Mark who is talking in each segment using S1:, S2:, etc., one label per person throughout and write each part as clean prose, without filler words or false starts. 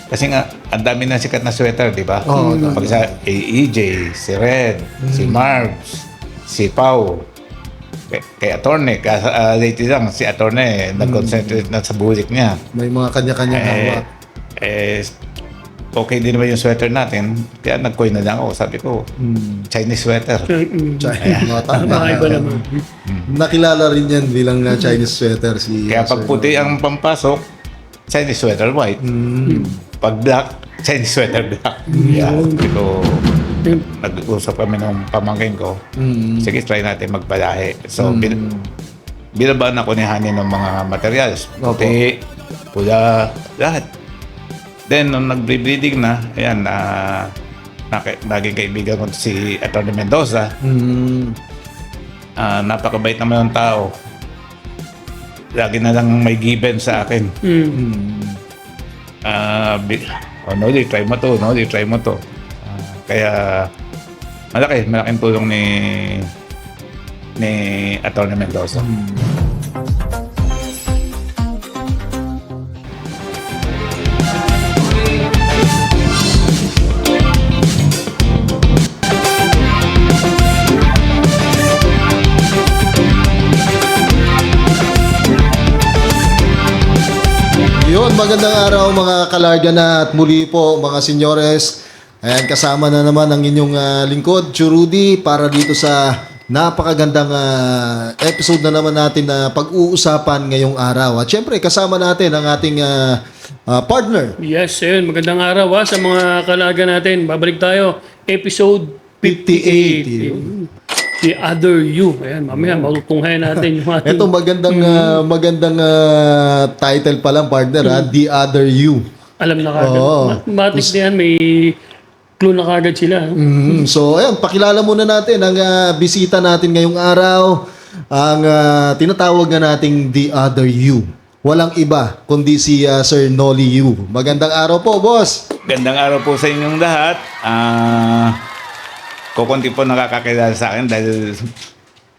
S1: Kasi nga, ang dami na sikat na sweater, di ba?
S2: Oo,
S1: Pag sa AEJ, si Red, si Marbs, si Pau, kay Attorney, lately lang, si Attorney, nag-concentrate na sa bulik niya.
S2: May mga kanya-kanyang hawak.
S1: Eh, okay din naman yung sweater natin, kaya nag-coin na lang ako. Sabi ko, Chinese sweater.
S3: Iba naman.
S2: Nakilala rin yan bilang Chinese sweater si
S1: Kaya pag
S2: Sir
S1: puti
S2: Noli.
S1: ang pampasok, Chinese sweater white. Pag black, Chinese sweater black. Yeah. Sabi ko, nag-usap kami ng pamangkin ko. Sige, try natin magpalahi. So, binabaan ako ni Hani ng mga materials. Puti, pula, lahat. Then, nung nag-breeding na, ayan, naging kaibigan ko si Atty. Mendoza. Napakabait naman ng tao. Lagi na lang may given sa akin. Noli, try mo to. Noli, try mo to. Kaya, malaking tulong ni Atty. Mendoza.
S2: Yun, magandang araw mga kalarga na at muli po mga senyores. Ayan, kasama na naman ang inyong lingkod, Churudi, para dito sa napakagandang episode na naman natin na pag-uusapan ngayong araw. At syempre, kasama natin ang ating partner.
S3: Yes, ayun. Magandang araw sa mga kalaga natin. Babalik tayo. Episode 58.
S2: 58.
S3: Ayun. The Other You. Ayan, mamaya matutunghayan natin yung ating...
S2: Ito magandang title pa lang, partner, The Other You.
S3: Alam na kagad.
S2: Oo.
S3: Mathematics na yan. May clue na kagad sila.
S2: So, ayun, pakilala muna natin ang bisita natin ngayong araw. Ang tinatawag na nating The Other You. Walang iba, kundi si Sir Noli Yu. Magandang araw po, boss.
S1: Gandang araw po sa inyong lahat. Kukunti po nakakakilala sa akin dahil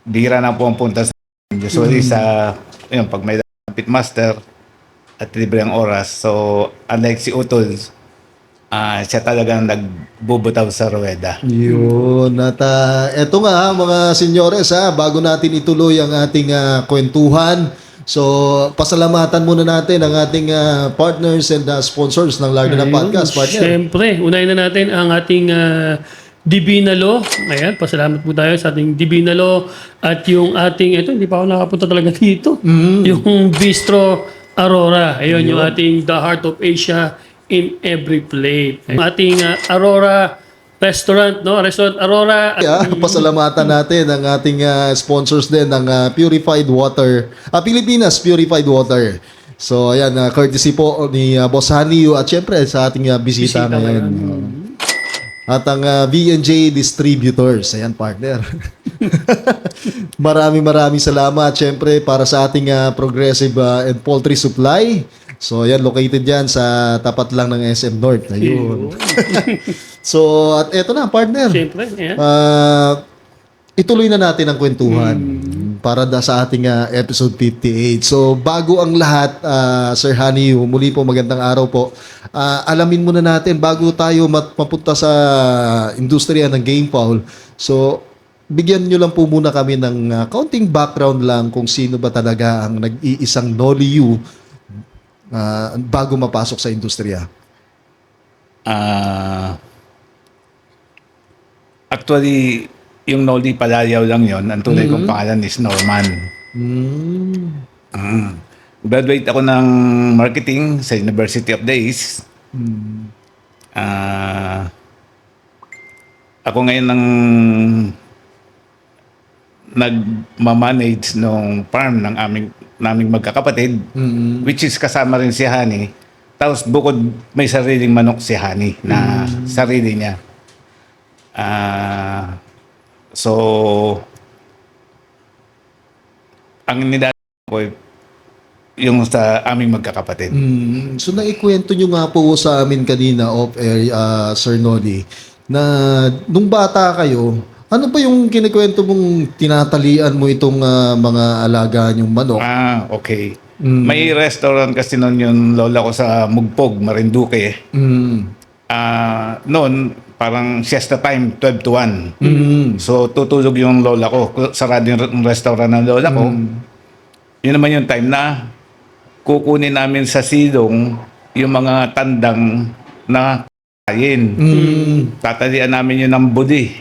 S1: bihira na po ang punta sa usually sa pag may pitmaster at libre ang oras. So, unlike si Utol, siya talagang nagbubutaw sa ruweda.
S2: Yun. At eto nga mga senyores, bago natin ituloy ang ating kwentuhan. So, pasalamatan muna natin ang ating partners and sponsors ng Larga na Podcast, partner.
S3: Siyempre, unahin na natin ang ating Divina Law. Ayan, pasalamat po tayo sa ating Divina Law. At yung ating, ito, hindi pa ako nakapunta talaga dito. Yung Bistro Aurora. Ayun, yung ating The Heart of Asia in Every Plate. Yung ating Aurora Restaurant, no? Restaurant Aurora.
S2: Pasalamatan natin ang ating sponsors din ng Purified Water. Pilipinas Purified Water. So, ayan, courtesy po ni Boss Hanio at syempre sa ating bisita ngayon. At ang V&J Distributors. Ayan, partner. Maraming salamat. Siyempre, para sa ating Progressive and Poultry Supply. So, ayan, located yan sa tapat lang ng SM North. Ayun. So, at eto na, partner.
S3: Siyempre, ayan.
S2: Ituloy na natin ang kwentuhan para sa ating episode 58. So, bago ang lahat, Sir Hani, muli po magandang araw po. Alamin muna natin, bago tayo mapunta sa industriya ng game fowl, so, bigyan nyo lang po muna kami ng kaunting background lang kung sino ba talaga ang nag-iisang Noli Yu bago mapasok sa industriya.
S1: Actually, yung Noli Palayaw lang yon. Ang tunay kong pangalan is Norman. Graduate ako ng marketing sa University of the East. Ako ngayon ang nagmamanage ng farm ng naming magkakapatid, which is kasama rin si Hani. Tapos bukod may sariling manok si Hani na sarili niya. So, ang nidadala ko yung sa aming magkakapatid.
S2: So, naikwento nyo nga po sa amin kanina off-air, Sir Noli, na nung bata kayo, ano ba yung kinikwento mong tinatalian mo itong mga alaga niyong manok?
S1: Okay. May restaurant kasi noon yung lola ko sa Mugpog, Marinduque. Noon, parang siesta time, 12 to 1. So, tutulog yung lola ko. Sarado yung restaurant ng lola ko. Yun naman yung time na kukunin namin sa silong yung mga tandang na kain. Tatalian namin yun ng budi.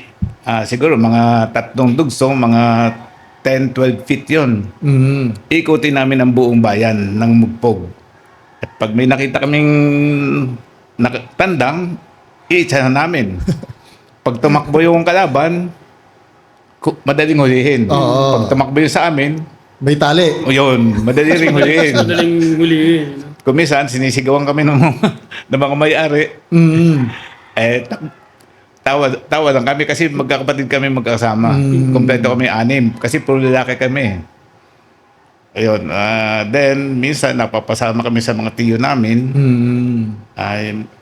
S1: Siguro mga 3 dugso, mga 10-12 feet yun. Ikutin namin ang buong bayan ng Mugpog. At pag may nakita kaming tandang, iitsa na namin. Pag tumakbo yung kalaban, madaling hulihin.
S2: Oo.
S1: Pag tumakbo yung sa amin,
S2: May tali.
S1: yun, madali rin hulihin.
S3: Madaling hulihin.
S1: Kumisan, sinisigawan kami ng mga may-ari. Tawa lang kami kasi magkakapatid kami magkasama. Kompleto kami 6 kasi puro lalaki kami. Ayun. Then, minsan napapasama kami sa mga tiyo namin.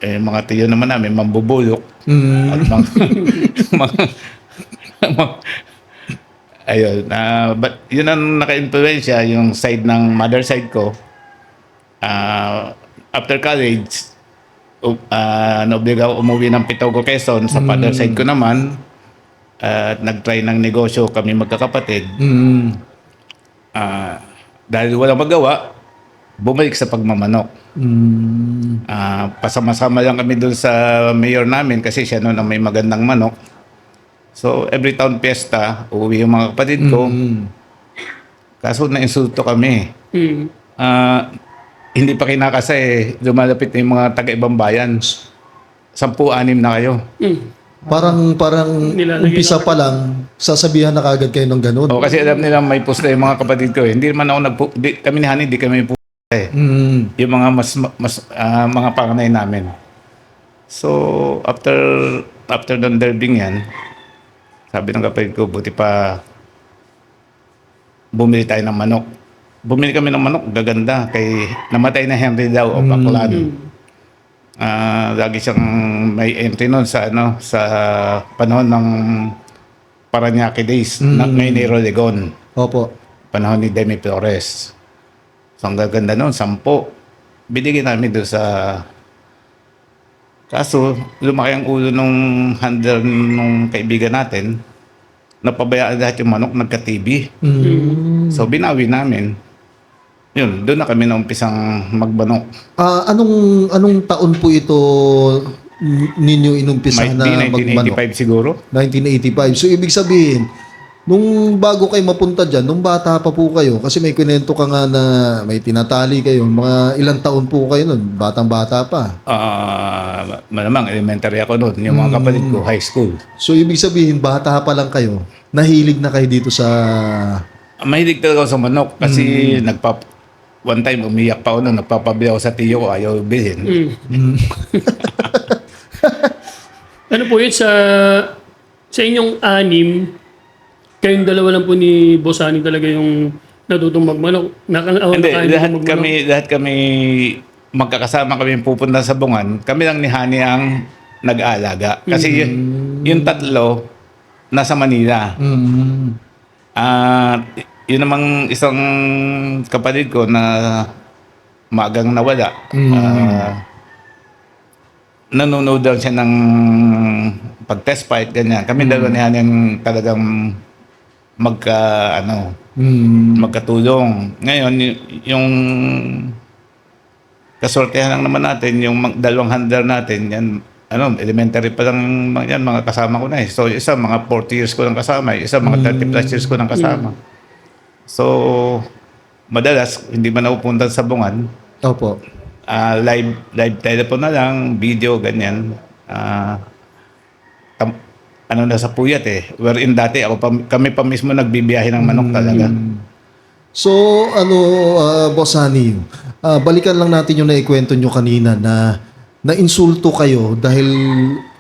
S1: Mga tiyo naman namin, mambubulok. At ayun. But yun ang naka-influensya, yung side ng mother side ko. After college, naobliga ako umuwi ng Pitogo, Quezon. Sa father side ko naman, at nag-try ng negosyo kami magkakapatid. Dahil walang magawa, bumalik sa pagmamanok. Pasama-sama lang kami doon sa mayor namin kasi siya noon ang may magandang manok. So, every town fiesta, uuwi yung mga kapatid ko. Kaso na-insulto kami. Hindi pa kinakasay, lumalapit na yung mga taga-ibang bayan. 10-6 na kayo.
S2: Parang
S3: Nilalagay
S2: umpisa pa lang, sasabihan na kagad kayo ng ganun.
S1: O, kasi alam nila may pusta yung mga kapatid ko. Hindi naman ako kami ni Hani, di kami yung mga mga panganay namin. So, after ng derbing yan, sabi ng kapatid ko, buti pa bumili tayo ng manok. Bumili kami ng manok, gaganda. Kay namatay na Henry daw o Baklan. Lagi siyang may entry noon sa panahon ng Parañaque Days na ngayon ni Rolegon.
S2: Opo.
S1: Panahon ni Demi Flores. So ang gaganda noon, 10. Binigyan namin doon sa... Kaso, lumaki ang ulo nung handler nung kaibigan natin. Napabayaan lahat yung manok, nagka-TB. So binawi namin. Yun, doon na kami na umpisang magbanok.
S2: Anong taon po ito ninyo inumpisahan
S1: Might
S2: na
S1: be
S2: magmanok?
S1: 1985 siguro.
S2: 1985. So, ibig sabihin, nung bago kayo mapunta dyan, nung bata pa po kayo, kasi may kwento ka nga na may tinatali kayo, mga ilang taon po kayo nun, batang-bata pa.
S1: Malamang elementary ako noon. Yung mga kapatid ko, high school.
S2: So, ibig sabihin, bata pa lang kayo, nahilig na kayo dito sa...
S1: Mahilig talaga ako sa manok kasi one time umiyak pa ako nung nagpapabi ako sa tiyo ko, ayaw bilhin.
S3: Ano po yun sa inyong 6, kayong dalawa lang po ni Bosani talaga yung natutong magmanok.
S1: Hindi, lahat kami magkakasama kami pupunta sa Bungan. Kami lang ni Hani ang nag-aalaga. Kasi yung 3 nasa Manila. Yun namang isang kapatid ko na maagang nawala. Nanonood daw siya ng pag-test fight, ganyan. Kami dalawa ni Han yung talagang magkatulong. Ngayon, yung kasortehan lang naman natin, yung dalawang handler natin, yan, elementary pa lang yan, mga kasama ko na eh. So, isa, mga 40 years ko lang kasama. Isa, mga 30 plus years ko lang kasama. So, madalas, hindi man ako punta sa Bungan.
S2: Opo.
S1: Live telephone na lang, video, ganyan. Na sa puyat eh. Wherein dati, kami pa mismo nagbibiyahe ng manok talaga.
S2: So, Boss Hani, balikan lang natin yung naikwento nyo kanina na insulto kayo dahil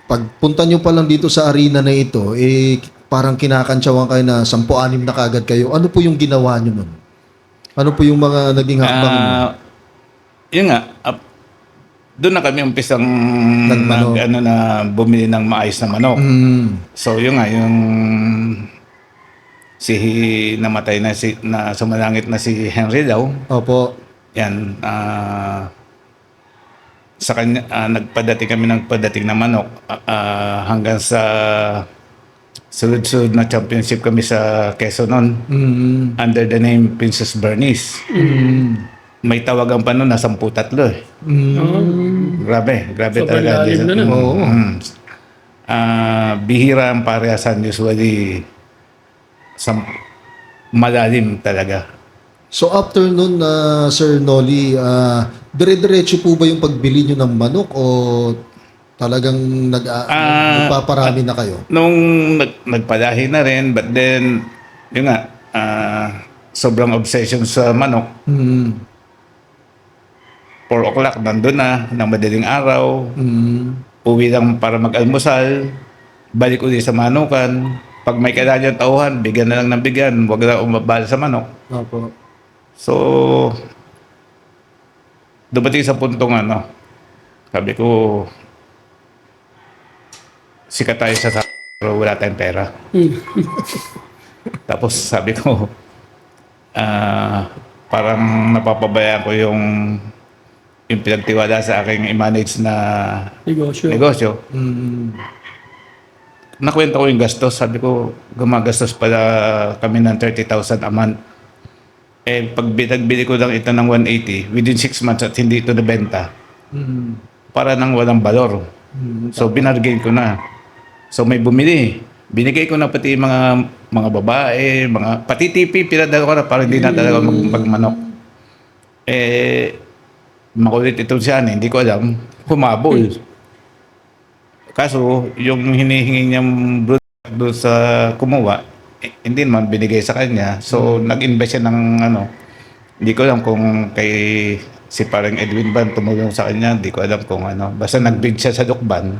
S2: pagpunta nyo pa lang dito sa arena na ito, parang kinakantsawan kayo na 10-6 na kagad kayo. Ano po yung ginawa nyo nun? Ano po yung mga naging hakbang nyo?
S1: Yun nga, doon na kami umpisang bumili ng maayos na manok. So yun nga, yung namatay na na sumalangit na si Henry daw.
S2: Opo.
S1: Yan, sa kanya, nagpadating kami ng padating na manok hanggang sa sunod-sunod na championship kami sa Quezon noon under the name Princess Bernice. May tawagan pa noon na 10-3 eh. Grabe
S3: Sobrang
S1: talaga.
S3: lalim na nun.
S2: Oo.
S1: Bihira ang parehasan, usually malalim talaga.
S2: So after nun, Sir Noli, dire-diretso po ba yung pagbili nyo ng manok o talagang nagpaparami na kayo?
S1: Nung nagpadahi na rin, but then, yun nga, sobrang obsession sa manok. 4 o'clock, nandun na, ng madaling araw. Uwi lang para mag-almusal. Balik ulit sa manukan. Pag may kailangan tauhan, bigyan na lang ng bigyan. Huwag na umabala sa manok.
S2: Opo.
S1: So, dumating sa puntong sabi ko, sikat tayo sa pero wala tayong pera. Tapos sabi ko, parang napapabayaan ko yung pinagtiwala sa aking i-manage na negosyo. Nakwenta ko yung gastos. Sabi ko, gumagastos pala kami ng 30,000 a month. Eh, pag binagbili ko lang ito ng 180, within 6 months at hindi ito nabenta, para nang walang balor. So, binargain ko na. So, may bumili. Binigay ko na pati yung mga babae, pati TV, pinadala ko na para hindi na talaga magmanok. Eh, makulit itong siya, hindi ko alam, humabol. Kaso, yung hinihingi niyang brood doon sa kumuha, hindi naman binigay sa kanya. So, nag-invest siya ng hindi ko alam kung kay si parang Edwin ba tumulong sa kanya, hindi ko alam kung Basta nag-bid siya sa Lukban.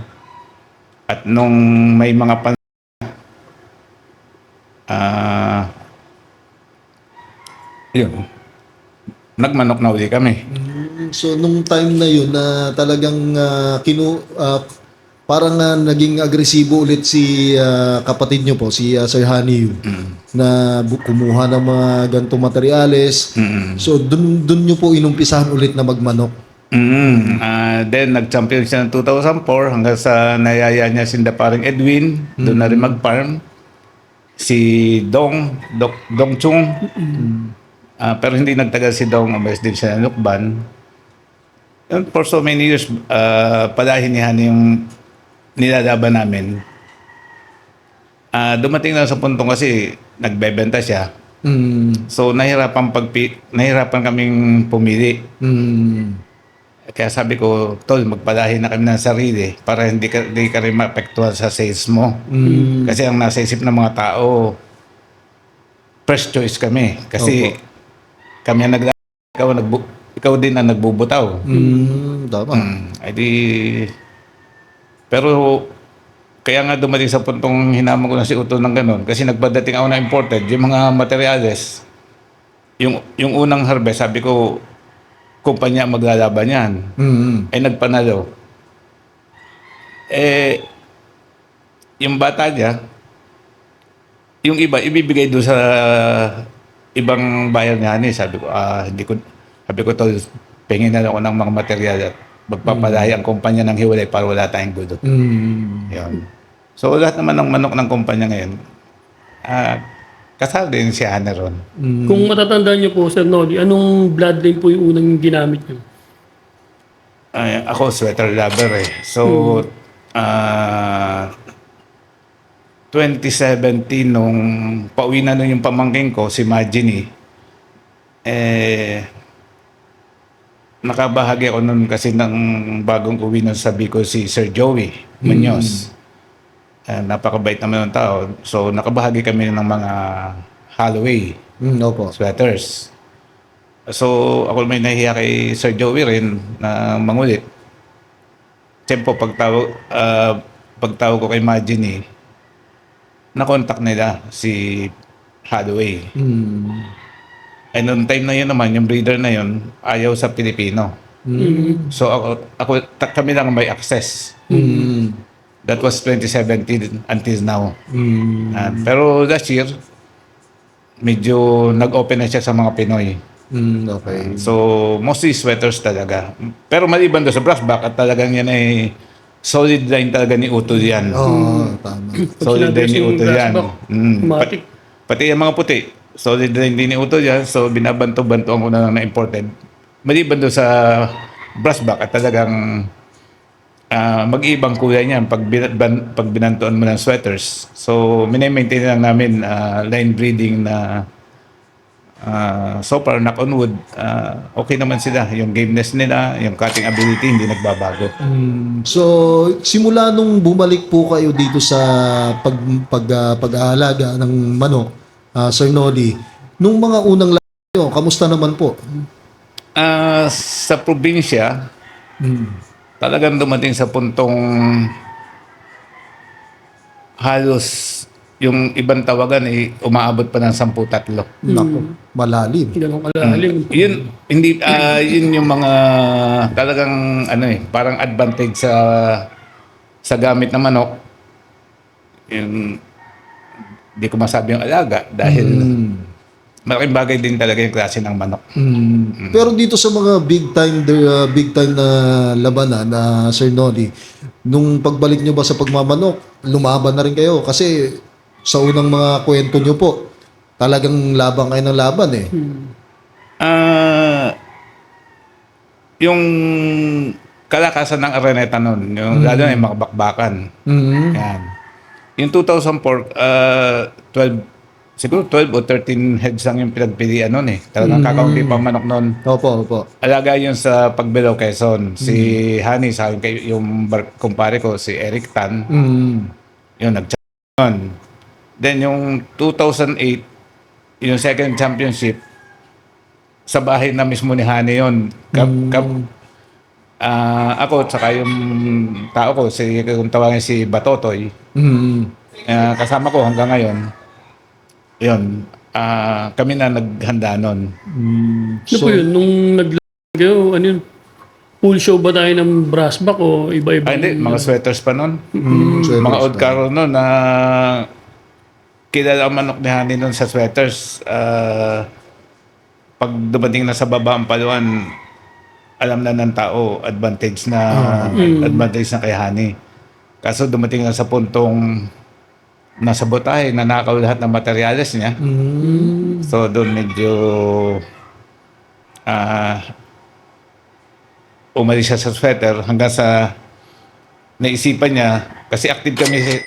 S1: At nung may mga yun, nagmanok na uli kami.
S2: So nung time na yun na talagang parang naging agresibo ulit si kapatid nyo po, si Sir Hani na kumuha ng mga ganitong materyales. So dun nyo po inumpisahan ulit na magmanok.
S1: Then nag-champion siya ng 2004 hanggang sa nayaya niya si parang Edwin, doon na rin mag-farm. Si Dong Chung. Pero hindi nagtagal si Dong, umalis din siya ng Lukban. And for so many years, padahinihan yung nilalaban namin. Dumating na sa puntong kasi nagbebenta siya. So nahirapan kaming pumili. Kaya sabi ko, Tol, magpadahin na kami ng sarili para hindi ka rin maapektuhan sa sales mo. Kasi ang nasa isip ng mga tao, first choice kami. Kasi kami ang ikaw din ang nagbubutaw.
S2: Tama.
S1: Pero kaya nga dumating sa puntong hinamon ko na si Uto ng ganun. Kasi nagpadating ako na imported, yung mga materyales, yung unang harvest, sabi ko, kumpanya maglalaban yan. Eh nagpanalo. Yung bata niya, yung iba, ibibigay doon sa ibang bayan niya. Sabi ko, Tol, pengin na ako ng mga material at magpapalaya ang kumpanya ng hiwalay para wala tayong gulo. Yun. So lahat naman ng manok ng kumpanya ngayon, kasal din si Hana ron.
S3: Kung matatandaan niyo po, Sir Noli, anong bloodline po yung unang ginamit niyo?
S1: Ako, sweater lover eh. So, 2017, nung pauwi na nun yung pamangking ko, si Majini, nakabahagi ako nun kasi ng bagong uwi nun sa Bicol si Sir Joey Munoz. Napakabait naman ng tao. So, nakabahagi kami ng mga Holloway sweaters. So, ako may nahiya kay Sir Joey rin na mangulit. Siyempre, pagtawag ko kay Majini, na-contact nila si Holloway. Ay, noong time na yun naman, yung breeder na yun, ayaw sa Pilipino. So, kami lang may access. That was 2017 until now. Pero last year, medyo nag-open na siya sa mga Pinoy.
S2: Okay.
S1: So, mostly sweaters talaga. Pero maliban doon sa brass back at talagang yan ay solid line talaga ni Utol yan.
S2: Tama.
S1: Solid
S3: sinabi
S1: line ni
S3: kasing
S1: Utol
S3: brass
S1: yan.
S3: back, automatic.
S1: Pati yung mga puti, solid line din ni Utol yan. So, binabanto-bantoan ko na lang na important. Maliban doon sa brass back at talagang mag-ibang kulay niyan pag binantuan mo ng sweaters. So, mini-maintain lang namin line breeding na so far, knock on wood, okay naman sila. Yung gameness nila, yung cutting ability, hindi nagbabago.
S2: So, simula nung bumalik po kayo dito sa pag-aalaga ng manok, Sir Noli, nung mga unang nyo, kamusta naman po?
S1: Sa probinsya, talagang dumating sa puntong halos yung ibang tawagan umaabot pa ng 10-3.
S2: Nako, malalim.
S3: Ganun kalalim.
S1: Yun hindi yun yung mga talagang parang advantage sa gamit ng manok. Yung hindi ko masabi yung alaga dahil malaking bagay din talaga yung klase ng manok.
S2: Pero dito sa mga big time na labanan na Sir Noli, nung pagbalik nyo ba sa pagmamanok, lumaban na rin kayo kasi sa unang mga kwento nyo po, talagang laban kayo ng laban eh.
S1: Yung kalakasan ng Araneta noon, yung lalo na yung mga bakbakan. Yan. Yung 2004, 12 o 13 heads lang yung pinagpilian noon eh. Talagang kakaunti pang manok noon.
S2: Opo.
S1: Alaga yun sa Pagbilao, Quezon. Si Hani, sa akin, yung kumpare ko, si Eric Tan, yun, nag-champion. Then yung 2008, yung second championship, sa bahay na mismo ni Hani yun. Ako, tsaka yung tao ko, kung tawagin si Batotoy, kasama ko hanggang ngayon, yun, kami na naghanda nun.
S3: Ano po yun? Nung naglaban kayo, ano yun? Full show ba tayo ng brass back o iba-iba?
S1: Hindi, mga sweaters pa nun.
S2: Sweaters
S1: Mga old
S2: pa.
S1: caro nun na kilala ang manok ni Hani nun sa sweaters. Pag dumating na sa baba ang paluan, alam na ng tao, advantage na kay Hani. Kaso dumating na sa puntong nasa botahe, nanakaw lahat ng materyales niya. So doon medyo umalis siya sa sweater hanggang sa naisipan niya, kasi active kami sa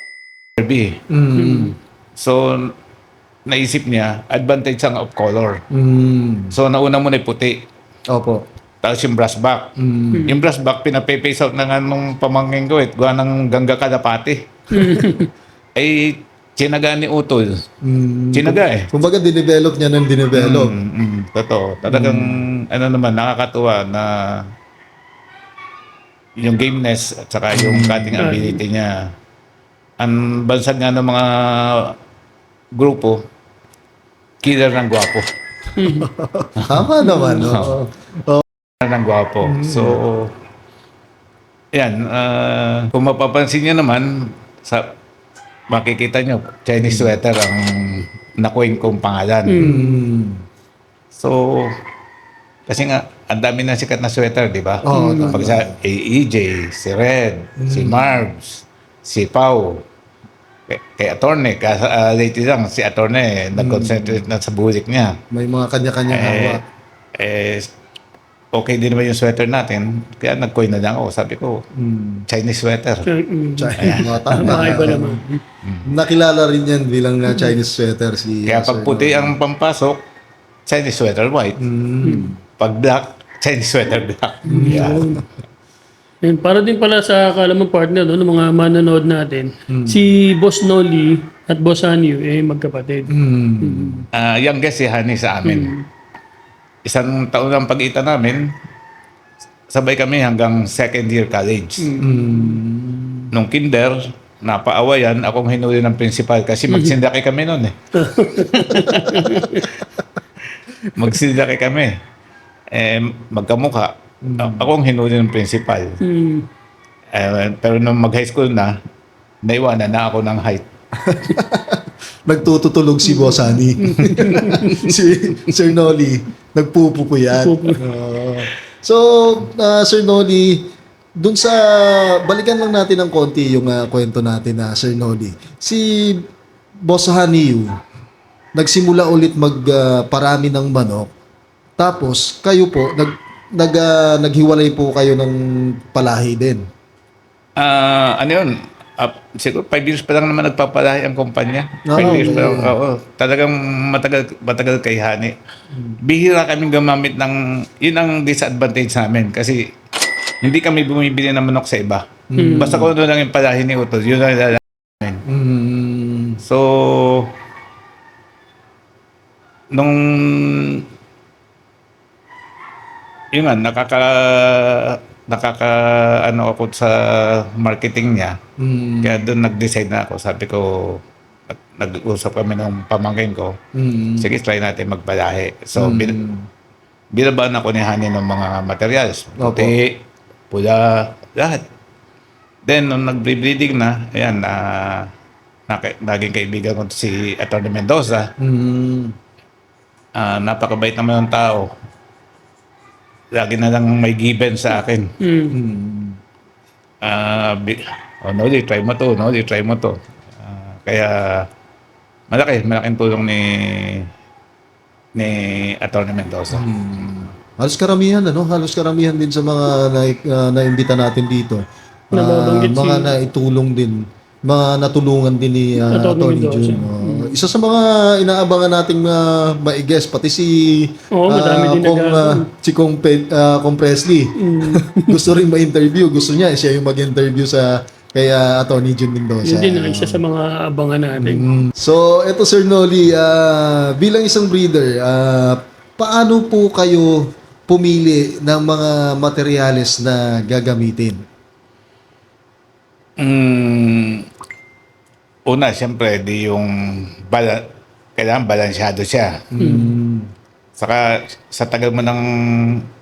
S1: derby. So naisip niya, advantage ang off color. So nauna muna yung puti.
S2: Opo.
S1: Tapos yung brass back. Yung brass back, pinapace out na nga nung pamangkin ko gawa ng Gangga Kalapati. Ay, tsinaga ni Utol. Tsinaga eh.
S2: Kumbaga, dinevelop niya ng dinevelop.
S1: Totoo. Talagang, naman, nakakatuwa na yung gameness at saka yung cutting ability niya. Ang bansad nga ng mga grupo, killer ng gwapo.
S2: Tama naman. No?
S1: Ng gwapo. So, yan. Kung mapapansin niyo naman, makikita niyo, Chinese sweater ang nakuhin kong pangalan. So, kasi nga, ang dami na sikat na sweater, di ba? Pag sa AEJ, si Red, si Marbs, si Pau, kay Attorney, lately lang, si Attorney, nag-concentrate na sa bulik niya.
S2: May mga kanya-kanyang hawak.
S1: Okay din naman yung sweater natin, kaya nag-coin na lang ako. Sabi ko, Chinese sweater.
S3: Tama, iba naman.
S2: Nakilala rin yan bilang Chinese sweater si
S1: Kaya pag
S2: Sir
S1: puti
S2: Noli.
S1: ang pampasok, Chinese sweater white. Pag black, Chinese sweater black. Yeah.
S3: Yan, para din pala sa kalamang partner, no, ng mga manonood natin, si Boss Noli at Boss Hanyu, magkapatid.
S1: Youngest si Hani sa amin. Isang taon ang pagitan namin, sabay kami hanggang second year college. Nung kinder, napaawayan, akong hinuli ng principal kasi magsindaki kami noon eh. Magsindaki kami. Magkamukha. Ako ang hinuli ng principal. Pero nung mag-high school na, naiwanan na ako ng height.
S2: nagtutulog si Boss Honey. Si Sir Nolly, nagpupupuyat. So, Sir Nolly, dun sa, balikan lang natin ng konti yung kwento natin na Sir Nolly. Si Boss Honey, nagsimula ulit magparami ng manok. Tapos, kayo po, naghiwalay po kayo ng palahi din.
S1: Ano yun? Siguro 5 years pa lang naman nagpapalahi ang kumpanya. 5 years pa lang. Oo. Talagang matagal kay Hani. Bihira kaming gumamit ng... Yun ang disadvantage namin. Kasi hindi kami bumibili ng manok sa iba. Basta kung ano lang yung palahi ni Utol, yun lang nilalaman namin. So, nung... Yun nga, ano ako sa marketing niya. Kaya doon nag-decide na ako. Sabi ko, nag-usap kami ng pamangkin ko. Sige, try natin magpalahi. So, binabaan ako ni Hani ng mga materials. Puti, pula, lahat. Then, nung nag-breeding na, ayan, naging kaibigan ko si Atty. Mendoza. Napakabait naman ng tao. Lagi na lang may given sa akin. Noli, try mo to. Noli, try mo to. Kaya, malaking tulong ni Atty. Mendoza.
S2: Halos karamihan din sa mga naimbita natin dito. Mga naitulong din, mga natulungan din ni Atty. Jun. Isa sa mga inaabangan nating mai-guest, pati si
S3: madami din
S2: si Kong Presley. Gusto rin ma-interview. Gusto niya siya yung mag-interview kay Atty. Jun Mendoza.
S3: Yun din ang isa sa mga abangan natin.
S2: So, eto Sir Nolly, bilang isang breeder, paano po kayo pumili ng mga materyales na gagamitin?
S1: Una, siyempre, kailangan balansyado siya. Saka, sa tagal mo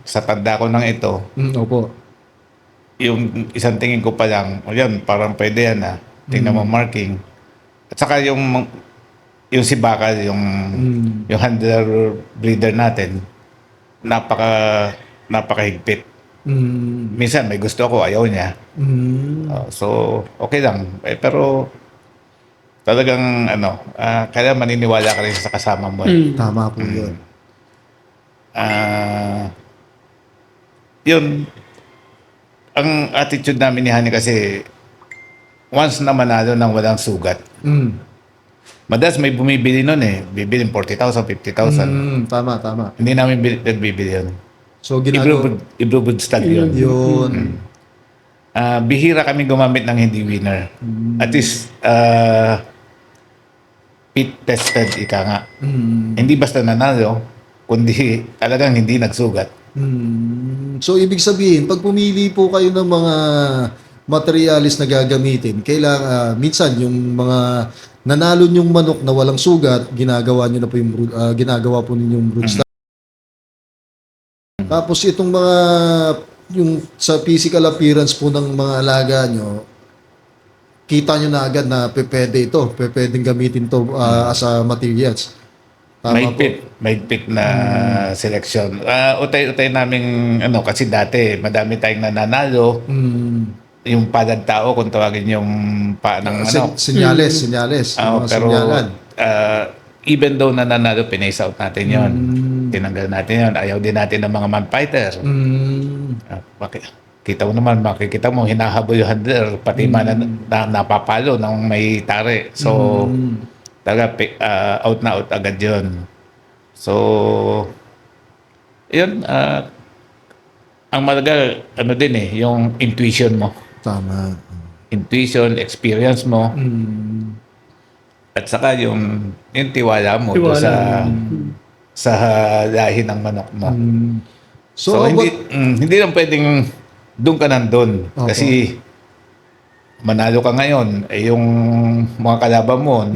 S1: sa tanda ko ng ito,
S2: Opo.
S1: yung isang tingin ko pa lang, yan, parang pwede yan tingnan mo marking. At saka yung si Bakal, yung handler breeder natin, napakahigpit. Minsan may gusto ako, ayaw niya. So, okay lang. Pero, talagang, kailangan maniniwala ka rin sa kasama mo.
S2: Tama po yun.
S1: Yun, ang attitude namin ni Hani kasi, once na manalo ng walang sugat, madalas may bumibili nun bibili 40,000, 50,000.
S2: Tama.
S1: Hindi namin nagbibili yun.
S2: So,
S1: Ibrubud stag yun.
S2: Yun.
S1: Bihira kami gumamit ng hindi winner. At least, pit tested, ika nga. Hindi basta nanalo, kundi talagang hindi nagsugat.
S2: So, ibig sabihin, pag pumili po kayo ng mga materialis na gagamitin, kailangan, minsan, yung mga nanalo nyong manok na walang sugat, ginagawa nyo na po ginagawa po ninyong brood stock. Tapos itong yung sa physical appearance po ng mga alaga nyo, kita nyo na agad na pwedeng gamitin to as a materials. Tama
S1: Mahigpit na selection. Utay namin, kasi dati, madami tayong nananalo. Yung palad tao, kung tawagin yung
S2: Senyales.
S1: Pero, even though nananalo, pinace out natin yon. Tinanggal natin yon. Ayaw din natin ng mga man-fighter. Makikita mo, hinahabol yung handler, pati napapalo ng may tare. So, talaga, out na out agad yun. So, yun, ang malaga, yung intuition mo.
S2: Tama.
S1: Intuition, experience mo. At saka yung tiwala mo sa lahi ng manok mo. So hindi lang pwedeng doon ka nandun.
S2: Okay.
S1: Kasi manalo ka ngayon, yung mga kalaban mo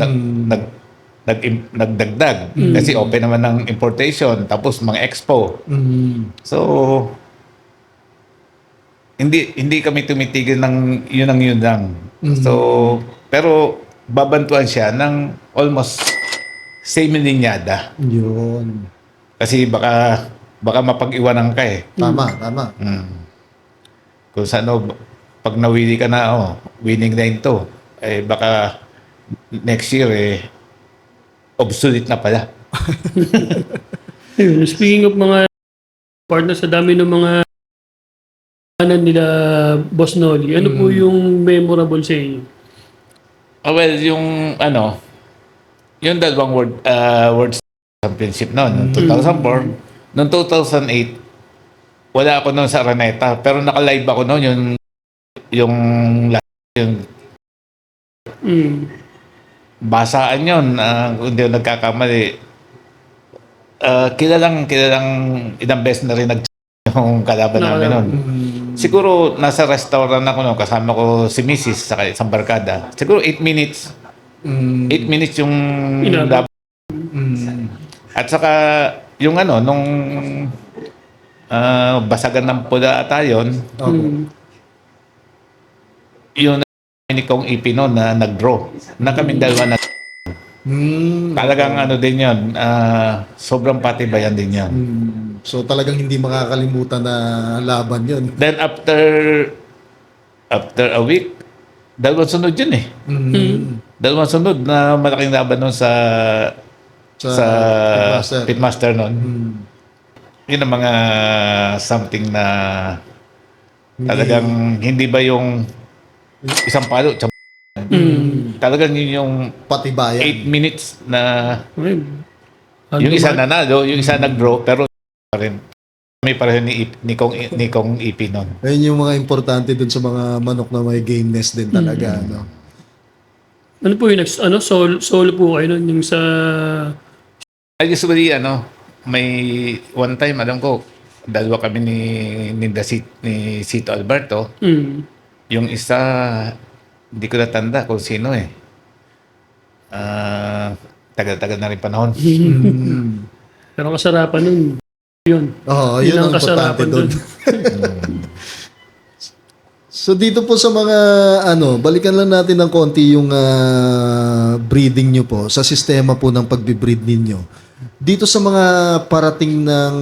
S1: nagdagdag. Kasi open naman ng importation, tapos mga expo. So, hindi kami tumitigil ng yun lang. So, pero babantuan siya ng almost same linyada.
S2: Yun.
S1: Kasi baka mapag-iwanan ka eh.
S2: Tama, tama.
S1: Kung sa ano, pag nawili ka na, winning na ito, eh baka next year obsolete na pala.
S3: Ayun, speaking of mga partners, sa dami ng mga nila Boss Noli, ano po yung memorable sa inyo?
S1: Well, yung dalawang world championship noon, noong 2004, noong 2008, wala ako noon sa Araneta, pero naka-live ako noon yung basaan yun, kung hindi ako nagkakamali. Kilalang ilang beses na rin yung kalaban namin noon. Siguro nasa restaurant ako noon, kasama ko si Mrs. sa isang barkada. Siguro 8 minutes. 8 minutes yung
S3: Inabot.
S1: laban. At saka yung nung basagan ng pula ata yun, yung ni Kong Ipi noon na nag-draw. Na kaming dalawa na talagang din yun, sobrang patibayan din yun.
S2: So talagang hindi makakalimutan na laban yun.
S1: Then after a week, dalawang sunod yun eh. Dalawang sunod na malaking laban nun sa
S2: Pitmaster.
S1: Pitmaster nun. Yun ang mga something na talagang hindi ba yung isang palo, talagang yun yung
S2: Patibayan.
S1: 8 minutes na
S3: Ano
S1: yung isa
S3: ba?
S1: nanalo, yung isa nag-draw, pero pa rin. May pareho ni Kong Ipi nun.
S2: Ayun yung mga importante dun sa mga manok na may gameness din talaga. No?
S3: Ano po yung next, solo po kayo nun, yung sa...
S1: Usually, may one time, alam ko, dalawa kami ni Sito Alberto. Yung isa, hindi ko natanda kung sino eh. Tagal-tagal na rin panahon.
S3: Pero kasarapan nun, yun.
S2: Oo, yun ang importante
S3: kasarapan
S2: doon. So dito po sa mga balikan lang natin ng konti yung breeding nyo po, sa sistema po ng pagbe-breed ninyo. Dito sa mga parating ng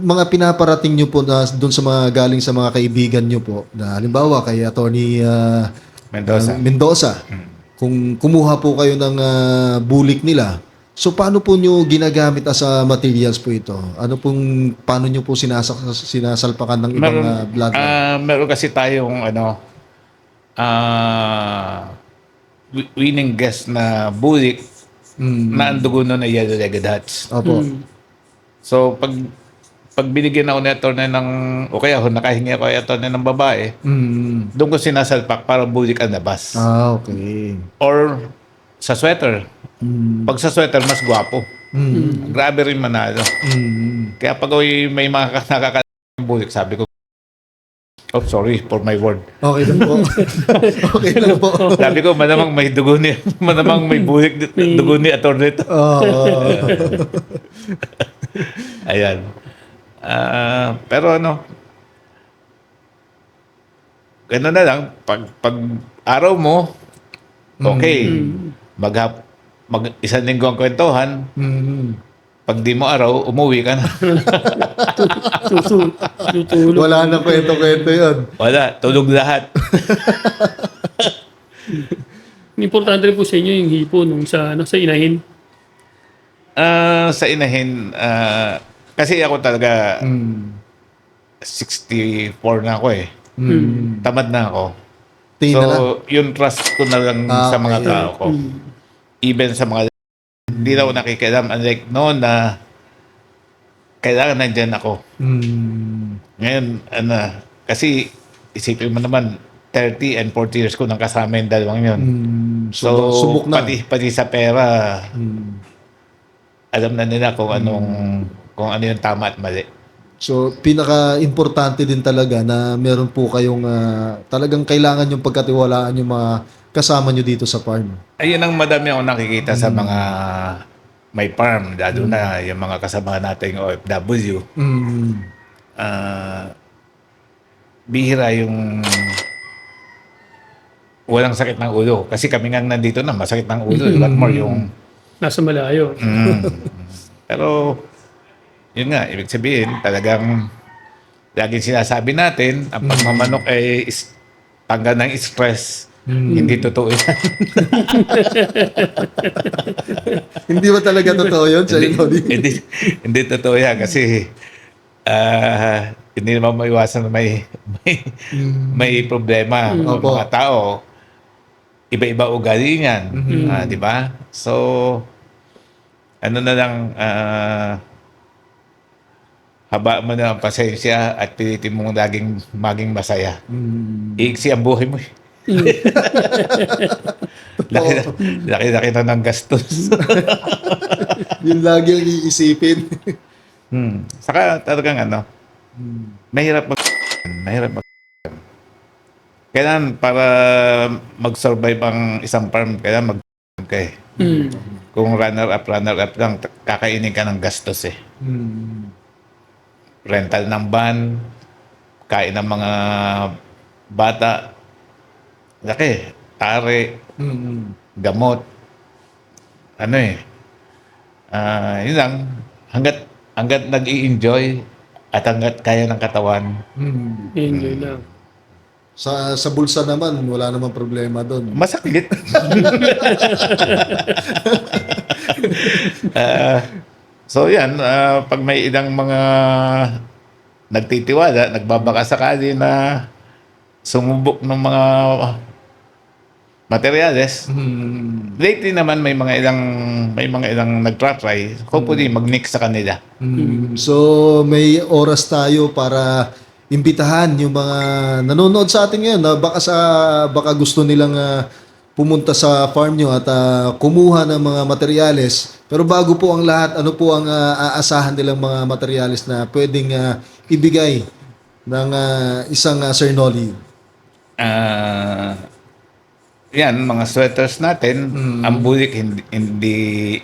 S2: mga pinaparating nyo po na doon sa mga galing sa mga kaibigan nyo po, na halimbawa kay Attorney Mendoza. Kung kumuha po kayo ng bulik nila, so paano po nyo ginagamit as materials po ito? Paano nyo po sinasalpakan ng ibang bloodline?
S1: Meron kasi tayong winning guest na bulik na ang dugo nun ay yellow-legged hats.
S2: Opo.
S1: So pag binigyan ako ni attorney o kaya nakahingi ako kay attorney ng babae, doon ko sinasalpak para bulik ang labas.
S2: Okay.
S1: Or sa sweater. Pag sa sweater, mas gwapo. Grabe rin manalo. Kaya pag may mga nakakalang bulik, sabi ko, sorry for my word.
S2: Okay lang po. Okay lang po.
S1: Sabi ko, malamang may dugo malamang may bulik dugo ni attorney ito. Ayan. Pero gano'n na lang, pag araw mo, okay. Isang linggo ang kwentuhan. Pag di mo araw, umuwi ka na.
S3: Tutulog.
S2: Wala na kwento-kwento yun.
S1: Wala, tulog lahat.
S3: Importante rin po sa inyo yung hipo nung sa inahin.
S1: Sa inahin, kasi ako talaga 64 na ako eh. Tamad na ako.
S2: Tingin na lang.
S1: Yung trust ko na lang sa mga
S2: okay.
S1: tao ko. Even sa mga hindi na ako nakikialam. Unlike noon na kailangan nandyan ako. Ngayon, kasi isipin mo naman, 30 and 40 years ko nang kasama yung dalawang yun. So,
S2: subok na.
S1: Pati sa pera, alam na nila kung ano yung tama at mali.
S2: So, pinaka-importante din talaga na meron po kayong talagang kailangan yung pagkatiwalaan yung mga kasama nyo dito sa farm.
S1: Ayun ang madami ako nakikita sa mga may farm, lalo na yung mga kasama nating OFW. Bihira yung walang sakit ng ulo. Kasi kami nga nandito na, masakit ng ulo. What more yung...
S3: Nasa malayo.
S1: Pero, yun nga, ibig sabihin, talagang laging sinasabi natin, ang pagmamanok ay tanggal ng stress. Hindi totoo yan.
S2: Hindi ba talaga totoo yun, Sir Noli?
S1: hindi totoo yan kasi hindi naman maiwasan na may problema. Ang
S2: Opo.
S1: mga tao, iba-iba ugali yan. Di ba? So, ano na lang, haba mo na ang pasensya at pilitin mong maging masaya. Iiksi ang buhay mo. Laki na ng gastos.
S2: Yun lagi ang iisipin.
S1: Saka talagang mahirap mag kailangan para mag-survive ang isang farm, kailangan ka eh. Kung runner-up lang, kakainin ka ng gastos eh. Rental ng van, kain ng mga bata, laki, tare, gamot, yun lang, hanggat nag-i-enjoy at hanggat kaya ng katawan.
S3: Enjoy lang.
S2: Sa bulsa naman, wala namang problema doon.
S1: Masakit. So yan, pag may ilang mga nagtitiwala, nagbabaka sakali na sumubok ng mga materyales. Lately naman may mga ilang nagtra-try. Hopefully mag-mix sa kanila.
S2: So, may oras tayo para imbitahan yung mga nanonood sa atin ngayon na baka gusto nilang pumunta sa farm nyo at kumuha ng mga materyales. Pero bago po ang lahat, ano po ang aasahan nilang mga materyales na pwedeng ibigay ng isang Sir Noli?
S1: Yan, mga sweaters natin, ang bulik hindi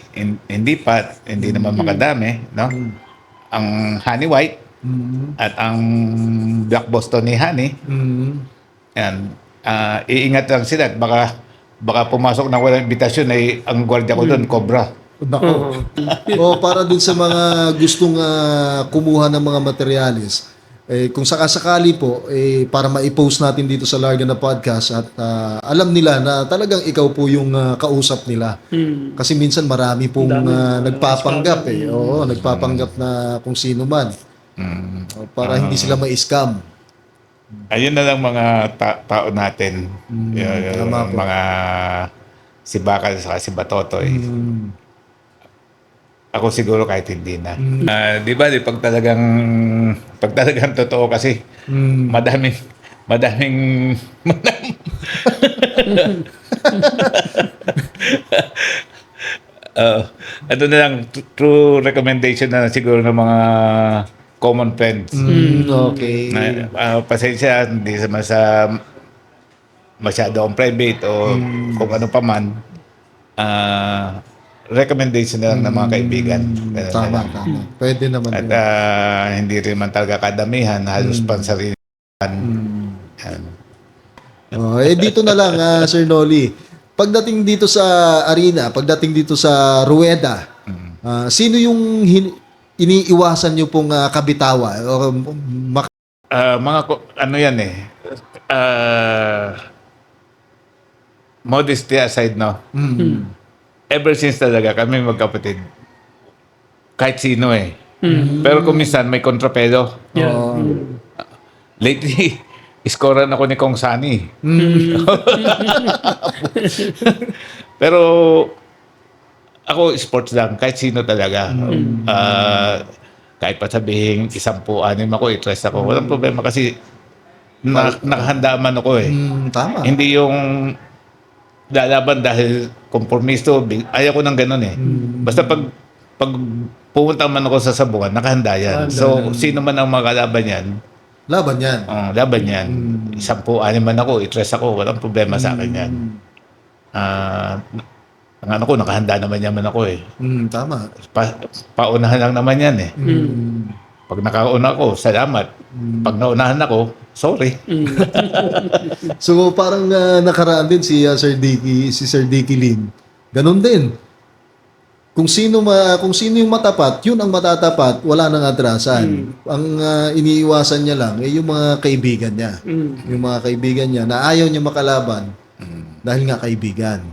S1: naman makadami, no? Ang honey white at ang black Boston ni honey. Yan. Iingat lang sila at baka pumasok na walang imbitasyon ay ang gwardiya ko doon, cobra.
S2: Nako. Para dun sa mga gustong kumuha ng mga materyales, kung sakasakali po, para ma-post natin dito sa Larga na Podcast at alam nila na talagang ikaw po yung kausap nila. Kasi minsan marami pong nagpapanggap Oo, nagpapanggap na kung sino man. Para hindi sila ma-scam.
S1: Ayun na lang mga tao natin. Yung mga si Bakal sa si Batotoy. Ako siguro kahit hindi na. Di ba, pag talagang totoo kasi, madaming ano na lang, true recommendation na siguro ng mga common friends.
S2: Okay.
S1: Pasensya, hindi sa masyado akong private o kung ano pa man. Recommendation na lang ng mga kaibigan. Ganun
S2: Tama,
S1: na lang.
S2: tama. Pwede naman
S1: At
S2: yun.
S1: hindi rin man talaga kadamihan, halos pansarihan. Yan.
S2: Dito na lang, Sir Noli. Pagdating dito sa arena, pagdating dito sa rueda, sino yung iniiwasan nyo pong kabitawa? O,
S1: Ano yan eh. Modesty aside, no? Ever since talaga kami magkapatid, kahit sino eh. Pero kung minsan may kontrapedo.
S3: Yeah.
S1: Lately, iskoran ako ni Kong Sani. Pero ako sports lang, kahit sino talaga. Kahit pa sabihin 10-6 ako, i-stress ako. Walang problema kasi nakahanda man ako eh.
S2: Tama.
S1: Hindi yung lalaban dahil kompromiso. Ayaw ko ng ganun eh. Basta pag pumunta man ako sa sabungan, nakahanda yan. So, sino man ang makalaban yan,
S2: Laban yan.
S1: laban yan. 10-6 man ako, i-stress ako. Walang problema sa akin yan. Ang ano ko, nakahanda naman yaman ako eh.
S2: Tama.
S1: Paunahan lang naman yan eh. Pag nakauna ako, salamat. Pag naunahan ako, sorry.
S2: So parang nakaraan din si Sir Dicky Lim. Ganon din. Kung sino yung matapat, yun ang matatapat, wala nang atrasan. Ang iniiwasan niya lang yung mga kaibigan niya. Yung mga kaibigan niya na ayaw niya makalaban dahil nga kaibigan.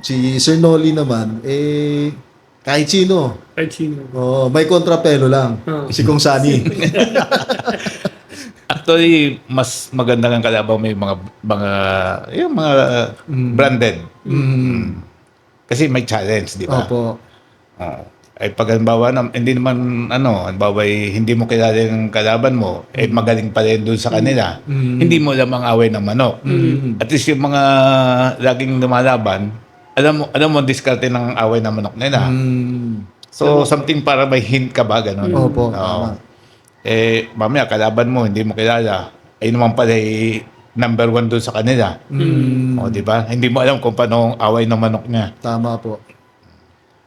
S2: Si Sir Nolly naman kahit sino.
S3: Kahit sino.
S2: Oh, may kontrapelo lang. Si Kong Sani.
S1: Actually, mas maganda ng kalaban may mga branded. Kasi may challenge, di ba?
S2: Opo.
S1: Ay pag halimbawa, hindi naman halimbawa hindi mo kilala yung kalaban mo, magaling pa rin doon sa kanila. Hindi mo alam ang away ng manok. At least yung mga laging lumalaban, alam mo diskarte ng away ng manok nila. So, something para may hint ka ba, gano'n?
S2: Opo,
S1: Oo.
S2: tama.
S1: Mamaya, kalaban mo, hindi mo kilala. Ay naman pala, number 1 doon sa kanila. O, di ba? Hindi mo alam kung paano ang away ng manok niya.
S2: Tama po.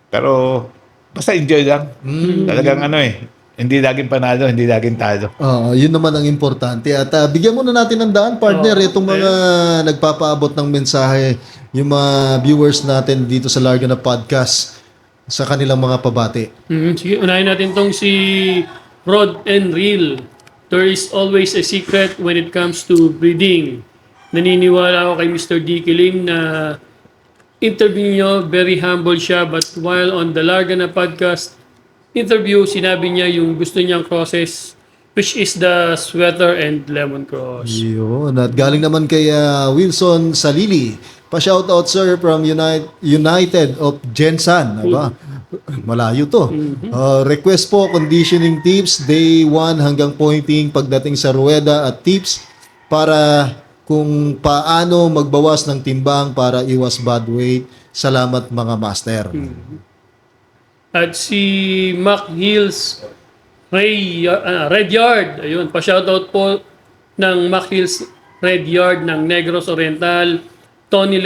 S1: Pero, basta enjoy lang. Talagang hindi laging panalo, hindi laging talo.
S2: Yun naman ang importante. At bigyan muna natin ng daan, partner, itong mga nagpapaabot ng mensahe, yung mga viewers natin dito sa Larga na Podcast sa kanilang mga pabati.
S3: Sige, unahin natin tong si Rod and Real. There is always a secret when it comes to breeding. Naniniwala ako kay Mr. D. Kilim na interview niyo, very humble siya, but while on the Larga na Podcast interview, sinabi niya yung gusto niyang crosses, which is the sweater and lemon cross.
S2: Yun. At galing naman kay Wilson Salili. Pa-shoutout, sir, from United of Jensan. Aba, malayo to. Request po, conditioning tips, day 1 hanggang pointing pagdating sa rueda at tips para kung paano magbawas ng timbang para iwas bad weight. Salamat mga master.
S3: At si Mac Hills Red Yard, ayun, pa-shoutout po ng Mac Hills Red Yard ng Negros Oriental. Tony